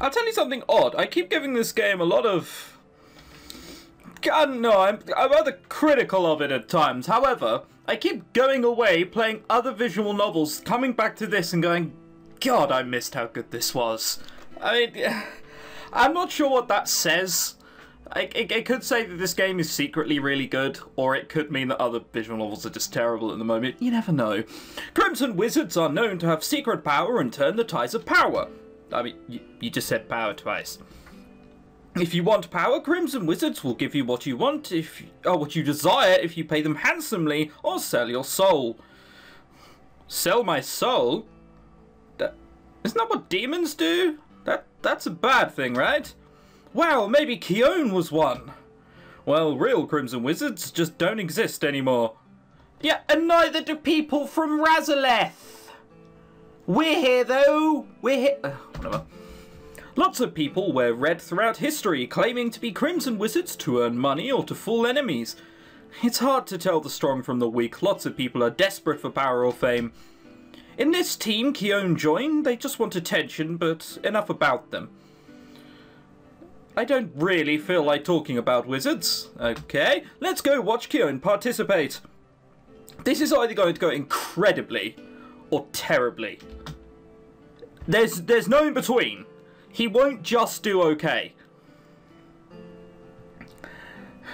I'll tell you something odd. I keep giving this game a lot of... I don't know, I'm rather critical of it at times. However, I keep going away, playing other visual novels, coming back to this and going, God, I missed how good this was. I mean, I'm not sure what that says. It could say that this game is secretly really good, or it could mean that other visual novels are just terrible at the moment. You never know. Crimson Wizards are known to have secret power and turn the tides of power. I mean, you just said power twice. If you want power, Crimson Wizards will give you what you want, what you desire, if you pay them handsomely, or sell your soul. Sell my soul? Isn't that what demons do? That's a bad thing, right? Wow, maybe Keone was one. Well, real Crimson Wizards just don't exist anymore. Yeah, and neither do people from Razaleth. We're here, though. We're here. Whatever. Lots of people wear red throughout history, claiming to be Crimson Wizards to earn money or to fool enemies. It's hard to tell the strong from the weak. Lots of people are desperate for power or fame. In this team Keone joined, they just want attention, but enough about them. I don't really feel like talking about wizards. Okay, let's go watch Keone participate. This is either going to go incredibly or terribly. There's no in between. He won't just do okay.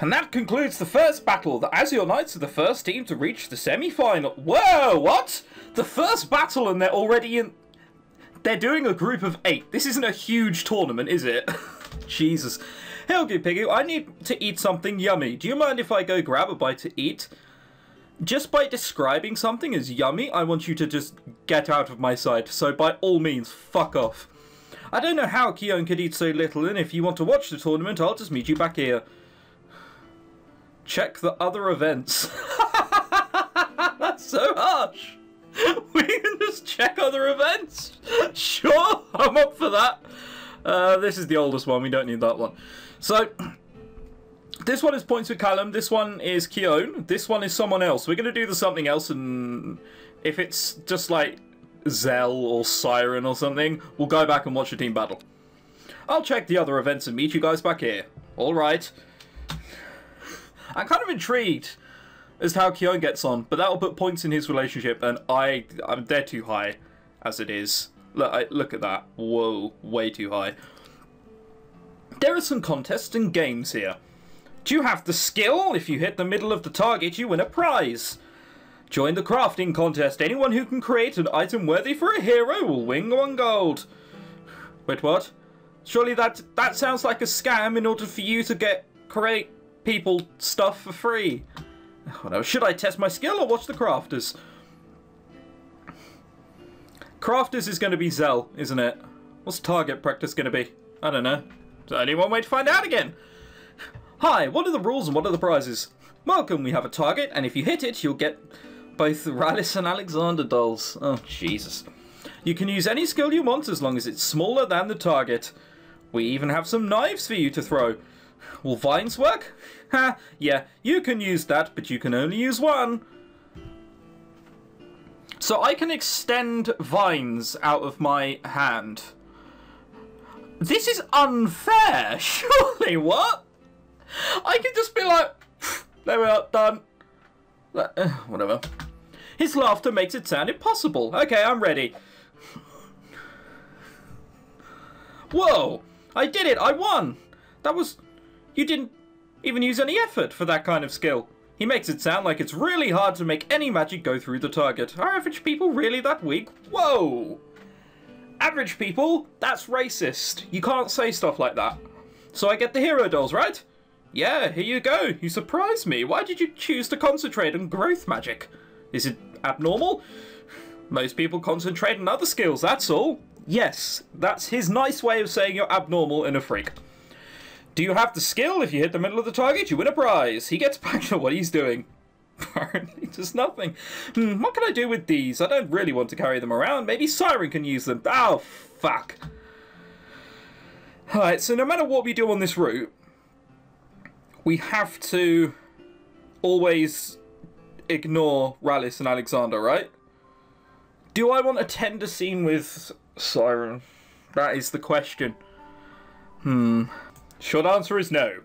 And that concludes the first battle. The Azure Knights are the first team to reach the semi-final. Whoa, what? The first battle and they're already in... They're doing a group of 8. This isn't a huge tournament, is it? Jesus. Helgi Piggy, I need to eat something yummy. Do you mind if I go grab a bite to eat? Just by describing something as yummy, I want you to just get out of my sight. So by all means, fuck off. I don't know how Keone could eat so little, and if you want to watch the tournament, I'll just meet you back here. Check the other events. That's so harsh. We can just check other events. Sure, I'm up for that. This is the oldest one. We don't need that one. So, this one is Points with Callum. This one is Keone. This one is someone else. We're going to do the something else, and if it's just like Zell or Siren or something, we'll go back and watch a team battle. I'll check the other events and meet you guys back here. Alright. I'm kind of intrigued as to how Keone gets on, but that'll put points in his relationship, and they're too high as it is. Look at that. Whoa, way too high. There are some contests and games here. Do you have the skill? If you hit the middle of the target, you win a prize. Join the crafting contest. Anyone who can create an item worthy for a hero will win 1 gold. Wait, what? Surely that sounds like a scam in order for you to create people stuff for free. Oh, no. Should I test my skill or watch the crafters? Crafters is going to be Zell, isn't it? What's target practice going to be? I don't know. There's only one way to find out again. Hi, what are the rules and what are the prizes? Welcome, we have a target, and if you hit it, you'll get both Rallis and Alexander dolls. Oh, Jesus. You can use any skill you want as long as it's smaller than the target. We even have some knives for you to throw. Will vines work? Ha, yeah, you can use that, but you can only use one. So I can extend vines out of my hand. This is unfair, surely, what? I can just be like, there we are, done. Whatever. His laughter makes it sound impossible. Okay, I'm ready. Whoa, I did it, I won. That was... You didn't even use any effort for that kind of skill. He makes it sound like it's really hard to make any magic go through the target. Are average people really that weak? Whoa! Average people? That's racist. You can't say stuff like that. So I get the hero dolls, right? Yeah, here you go. You surprised me. Why did you choose to concentrate on growth magic? Is it abnormal? Most people concentrate on other skills, that's all. Yes, that's his nice way of saying you're abnormal and a freak. Do you have the skill? If you hit the middle of the target, you win a prize. He gets back to what he's doing. Apparently just nothing. What can I do with these? I don't really want to carry them around. Maybe Siren can use them. Oh, fuck. Alright, so no matter what we do on this route, we have to always ignore Rallis and Alexander, right? Do I want a tender scene with Siren? That is the question. Short answer is no.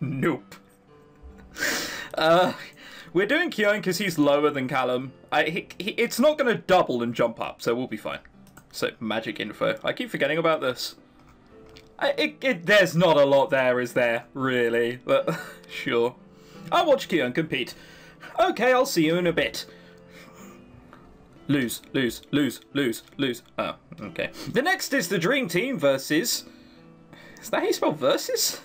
Nope. We're doing Keown because he's lower than Callum. It's not going to double and jump up, so we'll be fine. So, magic info. I keep forgetting about this. There's not a lot there, is there? Really? But, sure. I'll watch Keown compete. Okay, I'll see you in a bit. Lose, lose, lose, lose, lose. Oh, okay. The next is the Dream Team versus... Is that how you spell versus?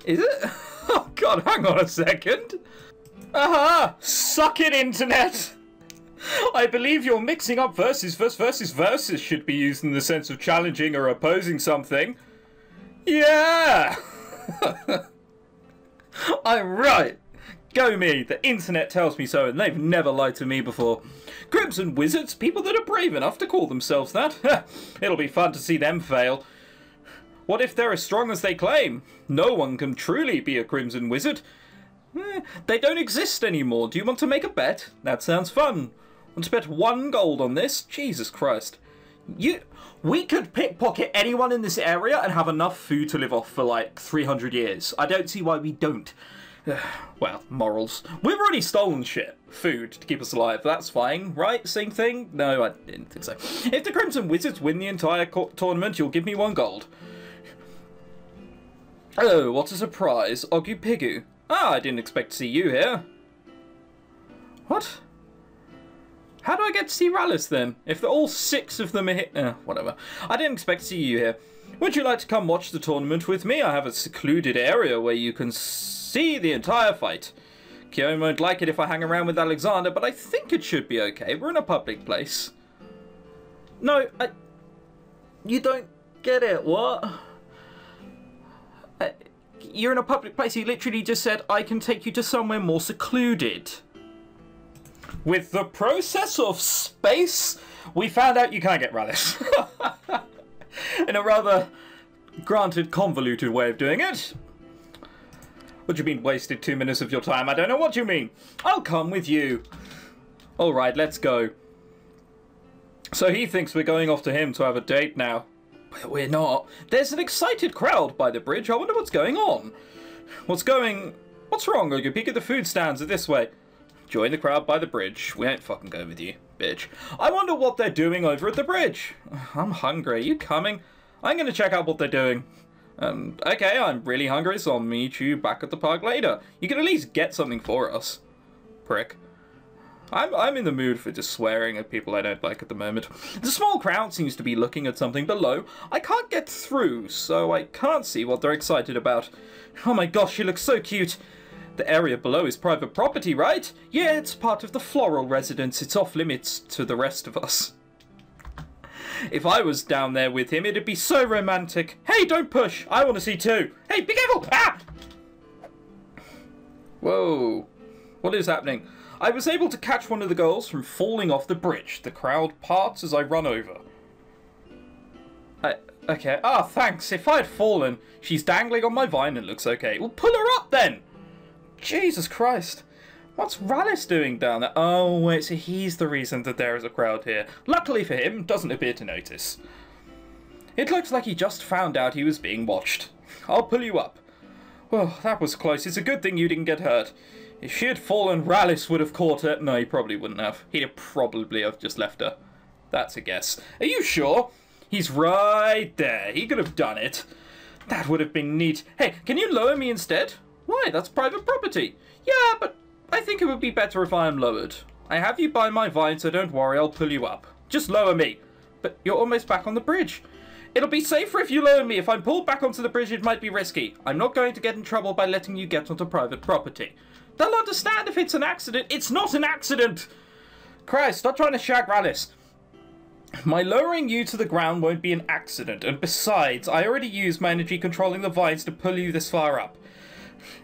Is it? Oh god, hang on a second. Aha! Suck it, internet! I believe you're mixing up versus. Versus should be used in the sense of challenging or opposing something. Yeah! I'm right. Go me. The internet tells me so, and they've never lied to me before. Crimson Wizards, people that are brave enough to call themselves that. It'll be fun to see them fail. What if they're as strong as they claim? No one can truly be a Crimson Wizard. They don't exist anymore. Do you want to make a bet? That sounds fun. Want to bet 1 gold on this? Jesus Christ. We could pickpocket anyone in this area and have enough food to live off for like 300 years. I don't see why we don't. Well, morals. We've already stolen shit. Food to keep us alive. That's fine, right? Same thing? No, I didn't think so. If the Crimson Wizards win the entire tournament, you'll give me 1 gold. Oh, what a surprise. Ogu Pigu. Ah, I didn't expect to see you here. What? How do I get to see Rallis then? If all 6 of them are here... whatever. I didn't expect to see you here. Would you like to come watch the tournament with me? I have a secluded area where you can see the entire fight. Keown won't like it if I hang around with Alexander, but I think it should be okay. We're in a public place. No, you don't get it. What? You're in a public place. He literally just said, I can take you to somewhere more secluded. With the process of space, we found out you can't get Rallis. In a rather, granted, convoluted way of doing it. What do you mean, wasted 2 minutes of your time? I don't know what you mean. I'll come with you. Alright, let's go. So he thinks we're going off to him to have a date now. But we're not. There's an excited crowd by the bridge. I wonder what's going on. What's wrong? Ogu Pigu? The food stands are this way. Join the crowd by the bridge. We ain't fucking going with you, bitch. I wonder what they're doing over at the bridge. I'm hungry. Are you coming? I'm going to check out what they're doing. Okay, I'm really hungry, so I'll meet you back at the park later. You can at least get something for us. Prick. I'm in the mood for just swearing at people I don't like at the moment. The small crowd seems to be looking at something below. I can't get through, so I can't see what they're excited about. Oh my gosh, she looks so cute. The area below is private property, right? Yeah, it's part of the floral residence. It's off limits to the rest of us. If I was down there with him, it'd be so romantic. Hey, don't push. I want to see too. Hey, be careful. Ah! Whoa. What is happening? I was able to catch one of the girls from falling off the bridge. The crowd parts as I run over. Okay. Ah, thanks. If I had fallen, she's dangling on my vine and looks okay. Well, pull her up then. Jesus Christ. What's Rallis doing down there? Oh, wait, so he's the reason that there is a crowd here. Luckily for him, doesn't appear to notice. It looks like he just found out he was being watched. I'll pull you up. Well, that was close. It's a good thing you didn't get hurt. If she had fallen, Rallis would have caught her. No, he probably wouldn't have. He'd probably have just left her. That's a guess. Are you sure? He's right there. He could have done it. That would have been neat. Hey, can you lower me instead? Why? That's private property. Yeah, but I think it would be better if I am lowered. I have you by my vine, so don't worry, I'll pull you up. Just lower me. But you're almost back on the bridge. It'll be safer if you lower me. If I'm pulled back onto the bridge, it might be risky. I'm not going to get in trouble by letting you get onto private property. They'll understand if it's an accident. It's not an accident! Christ, stop trying to shag Rallis. My lowering you to the ground won't be an accident, and besides, I already used my energy controlling the vines to pull you this far up.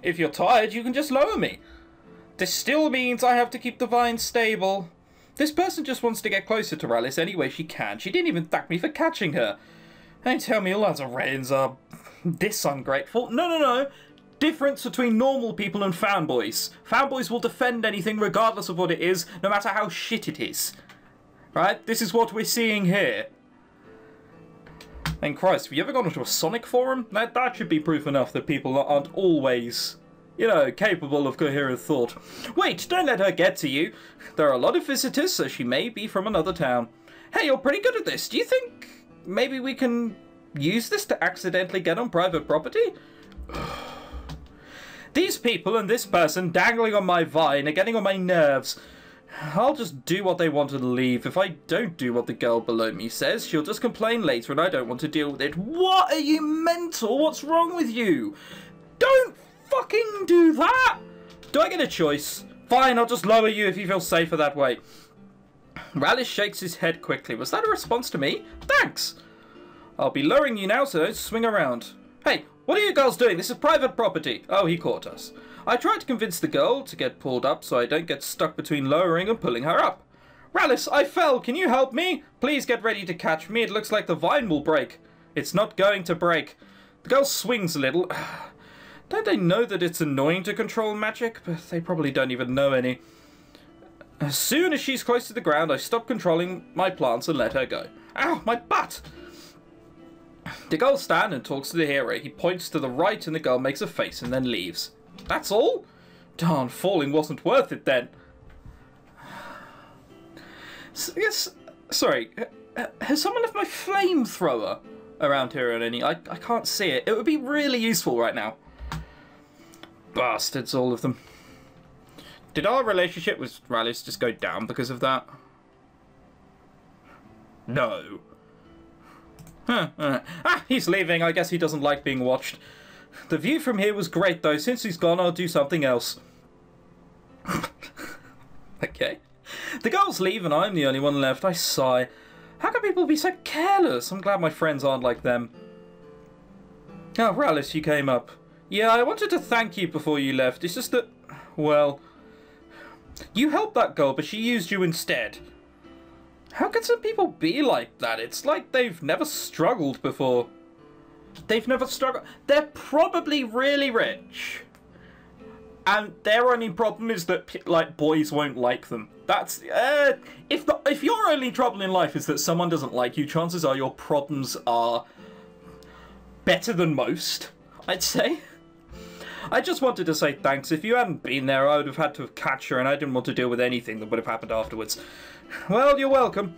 If you're tired, you can just lower me. This still means I have to keep the vines stable. This person just wants to get closer to Rallis any way she can. She didn't even thank me for catching her. Don't tell me all Azarayans are this ungrateful. No. Difference between normal people and fanboys. Fanboys will defend anything regardless of what it is, no matter how shit it is. Right? This is what we're seeing here. And Christ, have you ever gone into a Sonic forum? That should be proof enough that people aren't always, you know, capable of coherent thought. Wait, don't let her get to you. There are a lot of visitors, so she may be from another town. Hey, you're pretty good at this. Do you think maybe we can use this to accidentally get on private property? These people and this person dangling on my vine are getting on my nerves. I'll just do what they want and leave. If I don't do what the girl below me says, she'll just complain later and I don't want to deal with it. What? Are you mental? What's wrong with you? Don't fucking do that! Do I get a choice? Fine, I'll just lower you if you feel safer that way. Rallis shakes his head quickly. Was that a response to me? Thanks! I'll be lowering you now, so don't swing around. Hey, what are you girls doing? This is private property. Oh, he caught us. I tried to convince the girl to get pulled up so I don't get stuck between lowering and pulling her up. Rallis, I fell. Can you help me? Please get ready to catch me. It looks like the vine will break. It's not going to break. The girl swings a little. Don't they know that it's annoying to control magic? But they probably don't even know any. As soon as she's close to the ground, I stop controlling my plants and let her go. Ow, my butt! The girl stands and talks to the hero. He points to the right and the girl makes a face and then leaves. That's all? Darn, falling wasn't worth it then. Yes, sorry. Has someone left my flamethrower around here or any? I can't see it. It would be really useful right now. Bastards, all of them. Did our relationship with Rallis just go down because of that? No. He's leaving. I guess he doesn't like being watched. The view from here was great, though. Since he's gone, I'll do something else. Okay. The girls leave, and I'm the only one left. I sigh. How can people be so careless? I'm glad my friends aren't like them. Oh, Rallis, you came up. Yeah, I wanted to thank you before you left. It's just that, well, you helped that girl, but she used you instead. How can some people be like that? It's like they've never struggled before. They've never struggled. They're probably really rich. And their only problem is that, like, boys won't like them. That's, if your only trouble in life is that someone doesn't like you, chances are your problems are better than most, I'd say. I just wanted to say thanks. If you hadn't been there, I would have had to have catch her, and I didn't want to deal with anything that would have happened afterwards. Well, you're welcome.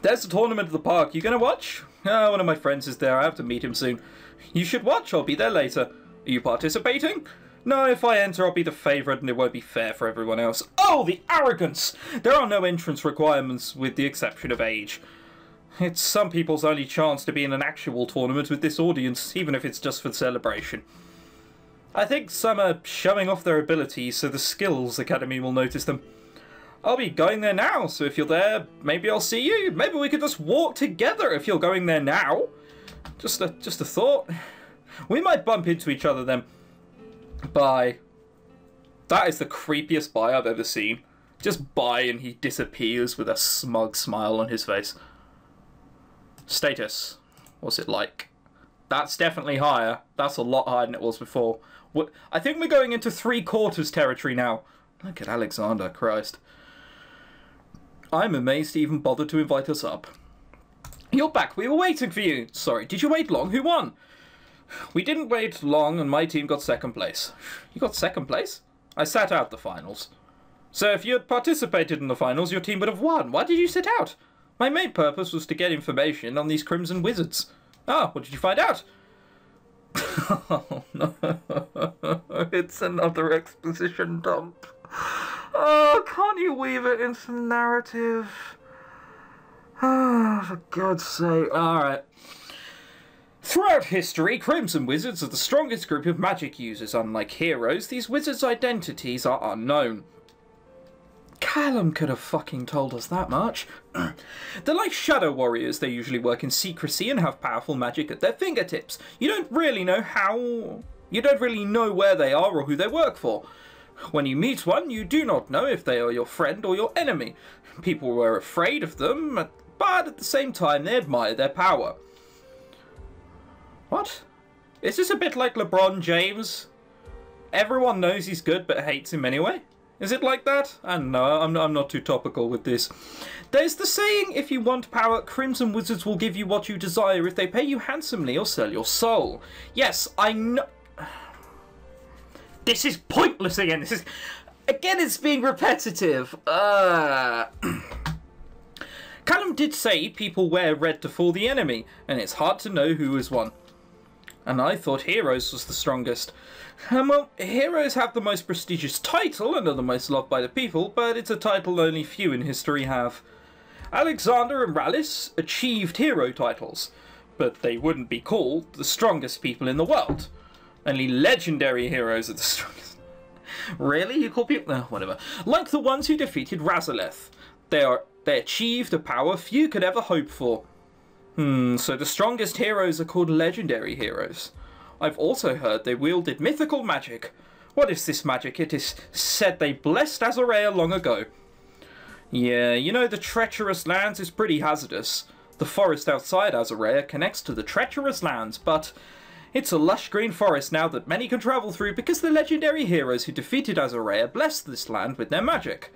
There's a tournament at the park. You gonna watch? One of my friends is there. I have to meet him soon. You should watch. I'll be there later. Are you participating? No, if I enter, I'll be the favourite and it won't be fair for everyone else. Oh, the arrogance! There are no entrance requirements with the exception of age. It's some people's only chance to be in an actual tournament with this audience, even if it's just for celebration. I think some are showing off their abilities so the Skills Academy will notice them. I'll be going there now, so if you're there, maybe I'll see you. Maybe we could just walk together if you're going there now. Just a thought. We might bump into each other then. Bye. That is the creepiest bye I've ever seen. Just bye and he disappears with a smug smile on his face. Status. What's it like? That's definitely higher. That's a lot higher than it was before. I think we're going into 3/4 territory now. Look at Alexander, Christ. I'm amazed he even bothered to invite us up. You're back. We were waiting for you. Sorry, did you wait long? Who won? We didn't wait long and my team got second place. You got second place? I sat out the finals. So if you had participated in the finals, your team would have won. Why did you sit out? My main purpose was to get information on these Crimson Wizards. Ah, what did you find out? Oh no, it's another exposition dump. Oh, can't you weave it into narrative? Oh, for God's sake. Alright. Throughout history, Crimson Wizards are the strongest group of magic users. Unlike heroes, these wizards' identities are unknown. Callum could have fucking told us that much. They're like shadow warriors. They usually work in secrecy and have powerful magic at their fingertips. You don't really know where they are or who they work for. When you meet one, you do not know if they are your friend or your enemy. People were afraid of them, but at the same time they admire their power. What? Is this a bit like LeBron James? Everyone knows he's good but hates him anyway? Is it like that? I don't know, I'm not too topical with this. There's the saying, if you want power, Crimson Wizards will give you what you desire if they pay you handsomely or sell your soul. Yes, I know... This is pointless again. This is... Again, it's being repetitive. Callum did say people wear red to fool the enemy, and it's hard to know who is one. And I thought Heroes was the strongest. Well, Heroes have the most prestigious title and are the most loved by the people, but it's a title only few in history have. Alexander and Rallis achieved hero titles, but they wouldn't be called the strongest people in the world. Only legendary heroes are the strongest. Really? You call people... No, whatever. Like the ones who defeated Razaleth. They achieved a power few could ever hope for. So the strongest heroes are called legendary heroes. I've also heard they wielded mythical magic. What is this magic? It is said they blessed Azorea long ago. Yeah, you know, the treacherous lands is pretty hazardous. The forest outside Azorea connects to the treacherous lands, but it's a lush green forest now that many can travel through because the legendary heroes who defeated Azorea blessed this land with their magic.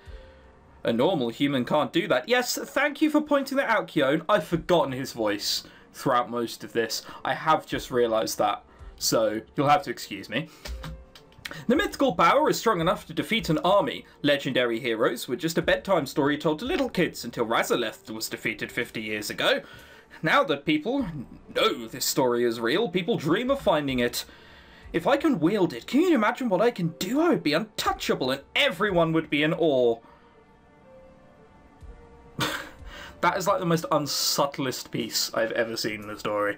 A normal human can't do that. Yes, thank you for pointing that out, Keown. I've forgotten his voice throughout most of this. I have just realised that, so you'll have to excuse me. The mythical power is strong enough to defeat an army. Legendary heroes were just a bedtime story told to little kids until Razaleth was defeated 50 years ago. Now that people know this story is real, people dream of finding it. If I can wield it, can you imagine what I can do? I would be untouchable and everyone would be in awe. That is like the most unsubtlest piece I've ever seen in the story.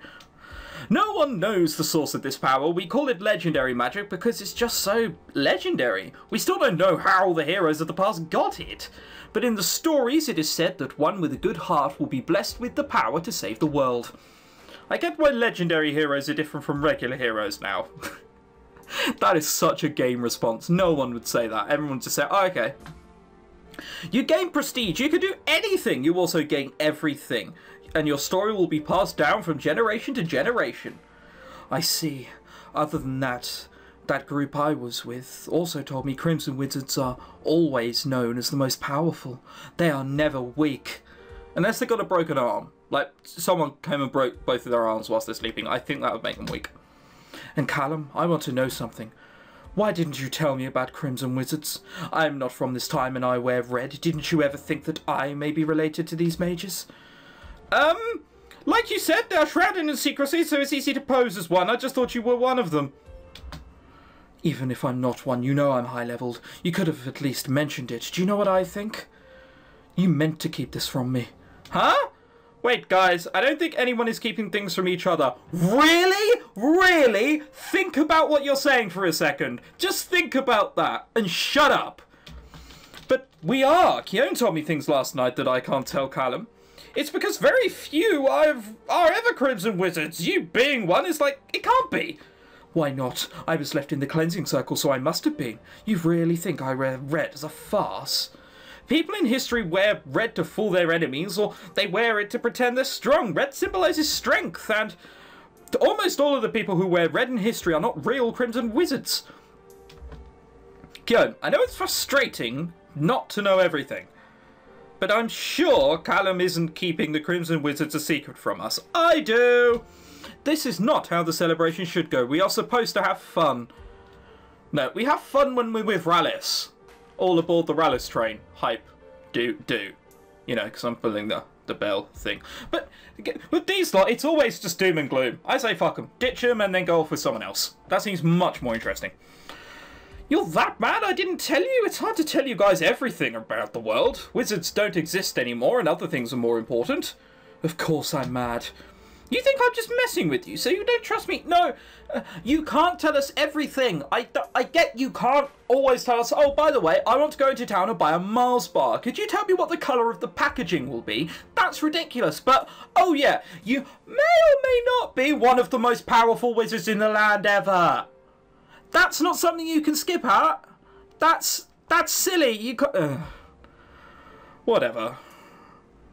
No one knows the source of this power. We call it legendary magic because it's just so legendary. We still don't know how the heroes of the past got it. But in the stories it is said that one with a good heart will be blessed with the power to save the world. I get why legendary heroes are different from regular heroes now. That is such a game response. No one would say that. Everyone would just say, oh, okay. You gain prestige. You can do anything. You also gain everything. And your story will be passed down from generation to generation. I see. Other than that, that group I was with also told me Crimson Wizards are always known as the most powerful. They are never weak. Unless they got a broken arm. Like, someone came and broke both of their arms whilst they're sleeping. I think that would make them weak. And Callum, I want to know something. Why didn't you tell me about Crimson Wizards? I am not from this time and I wear red. Didn't you ever think that I may be related to these mages? Like you said, they're shrouded in secrecy, so it's easy to pose as one. I just thought you were one of them. Even if I'm not one, you know I'm high-leveled. You could have at least mentioned it. Do you know what I think? You meant to keep this from me. Huh? Wait, guys, I don't think anyone is keeping things from each other. Really? Really? Think about what you're saying for a second. Just think about that and shut up. But we are. Keown told me things last night that I can't tell Callum. It's because very few are ever Crimson Wizards. You being one is like, it can't be. Why not? I was left in the cleansing circle, so I must have been. You really think I wear red as a farce? People in history wear red to fool their enemies, or they wear it to pretend they're strong. Red symbolises strength, and almost all of the people who wear red in history are not real Crimson Wizards. Keown, I know it's frustrating not to know everything, but I'm sure Callum isn't keeping the Crimson Wizards a secret from us. I do! This is not how the celebration should go. We are supposed to have fun. No, we have fun when we're with Rallis. All aboard the Rallis train. Hype. Do. You know, because I'm pulling the bell thing. But with these lot, it's always just doom and gloom. I say fuck them. Ditch them and then go off with someone else. That seems much more interesting. You're that mad? I didn't tell you? It's hard to tell you guys everything about the world. Wizards don't exist anymore and other things are more important. Of course I'm mad. You think I'm just messing with you, so you don't trust me? No, you can't tell us everything. I get you can't always tell us, oh, by the way, I want to go into town and buy a Mars bar. Could you tell me what the colour of the packaging will be? That's ridiculous, but, oh yeah, you may or may not be one of the most powerful wizards in the land ever. That's not something you can skip out. That's silly. You can't... Whatever.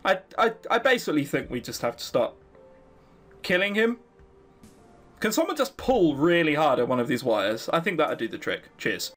I basically think we just have to start killing him. Can someone just pull really hard at one of these wires? I think that'd do the trick. Cheers.